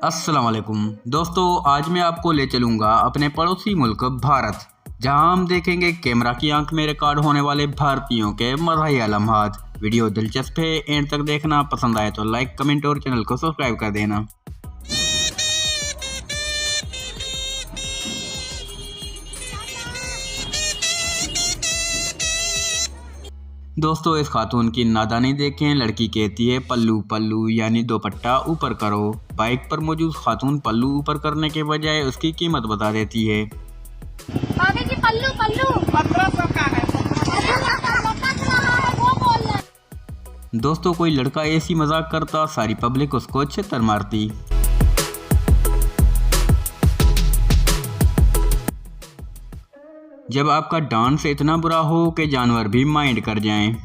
अस्सलाम वालेकुम दोस्तों, आज मैं आपको ले चलूँगा अपने पड़ोसी मुल्क भारत, जहां हम देखेंगे कैमरा की आंख में रिकॉर्ड होने वाले भारतीयों के मज़ाहिया लम्हात। वीडियो दिलचस्प है, एंड तक देखना। पसंद आए तो लाइक, कमेंट और चैनल को सब्सक्राइब कर देना। दोस्तों, इस खातून की नादानी देखें। लड़की कहती है पल्लू पल्लू यानी दुपट्टा ऊपर करो। बाइक पर मौजूद खातून पल्लू ऊपर करने के बजाय उसकी कीमत बता देती है। भाभी जी पल्लू 1500 का है। दोस्तों, कोई लड़का ऐसी मजाक करता, सारी पब्लिक उसको छितर मारती। जब आपका डांस इतना बुरा हो कि जानवर भी माइंड कर जाएं।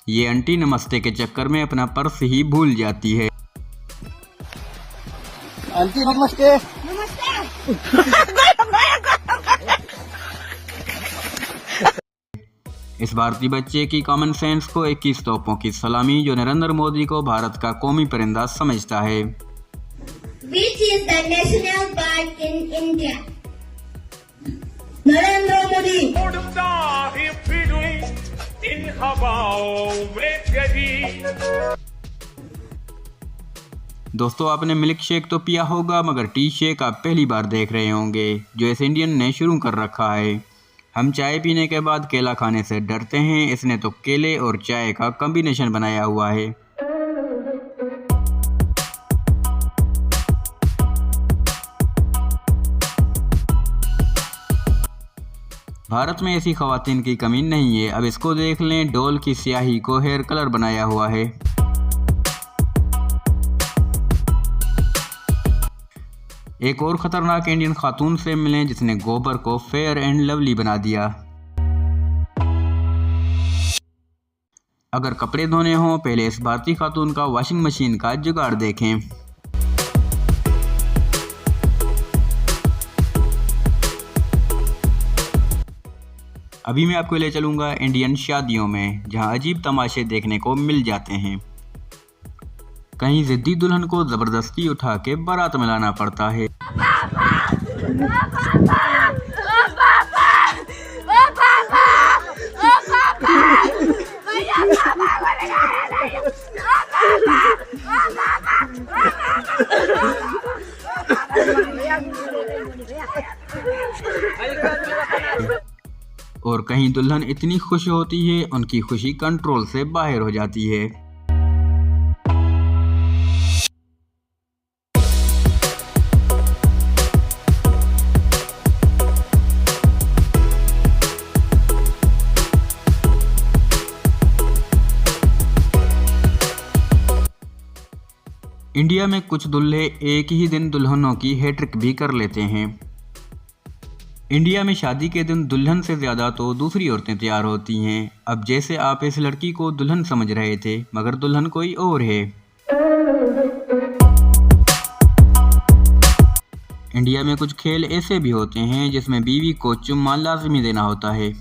ये आंटी नमस्ते के चक्कर में अपना पर्स ही भूल जाती है। आंटी नमस्ते। इस भारतीय बच्चे की कॉमन सेंस को 21 तोपों की सलामी, जो नरेंद्र मोदी को भारत का कौमी परिंदा समझता है। Which is the national bird in India? Narendra Modi. दोस्तों, आपने मिल्क शेक तो पिया होगा, मगर टी शेक आप पहली बार देख रहे होंगे, जो इस इंडियन ने शुरू कर रखा है। हम चाय पीने के बाद केला खाने से डरते हैं, इसने तो केले और चाय का कॉम्बिनेशन बनाया हुआ है। भारत में ऐसी खवातीन की कमी नहीं है। अब इसको देख लें, डोल की स्याही को हेयर कलर बनाया हुआ है। एक और खतरनाक इंडियन खातून से मिलें जिसने गोबर को फेयर एंड लवली बना दिया। अगर कपड़े धोने हों, पहले इस भारतीय खातून का वॉशिंग मशीन का जुगाड़ देखें। अभी मैं आपको ले चलूंगा इंडियन शादियों में, जहां अजीब तमाशे देखने को मिल जाते हैं। कहीं जिद्दी दुल्हन को जबरदस्ती उठा के बारात में लाना पड़ता है। और कहीं दुल्हन इतनी खुश होती है, उनकी खुशी कंट्रोल से बाहर हो जाती है। इंडिया में कुछ दूल्हे एक ही दिन दुल्हनों की हैट्रिक भी कर लेते हैं। इंडिया में शादी के दिन दुल्हन से ज़्यादा तो दूसरी औरतें तैयार होती हैं। अब जैसे आप इस लड़की को दुल्हन समझ रहे थे, मगर दुल्हन कोई और है। इंडिया में कुछ खेल ऐसे भी होते हैं जिसमें बीवी को चुम्मा लाजमी देना होता है।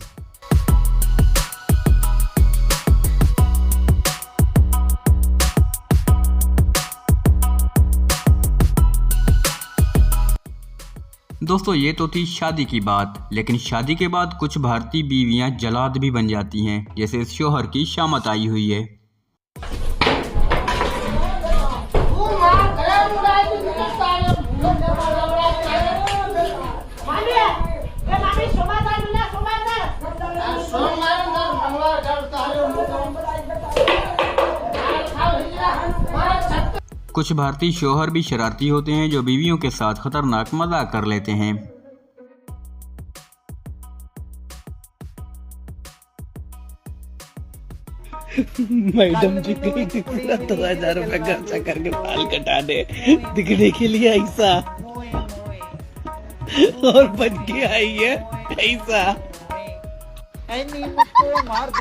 दोस्तों, ये तो थी शादी की बात, लेकिन शादी के बाद कुछ भारतीय बीवियां जलाद भी बन जाती हैं, जैसे इस शोहर की शामत आई हुई है। कुछ भारतीय शौहर भी शरारती होते हैं, जो बीवियों के साथ खतरनाक मजाक कर लेते हैं। मैडम जी कहीं 2000 खर्चा करके बाल कटाने दिखने के लिए ऐसा, और बन के आई है ऐसा। मार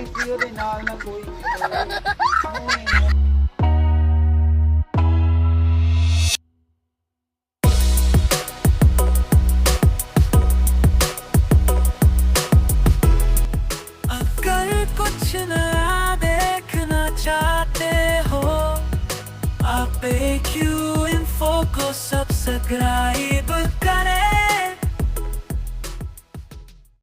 कुछ नया देखना चाहते हो, आप AQ Info को सब्सक्राइब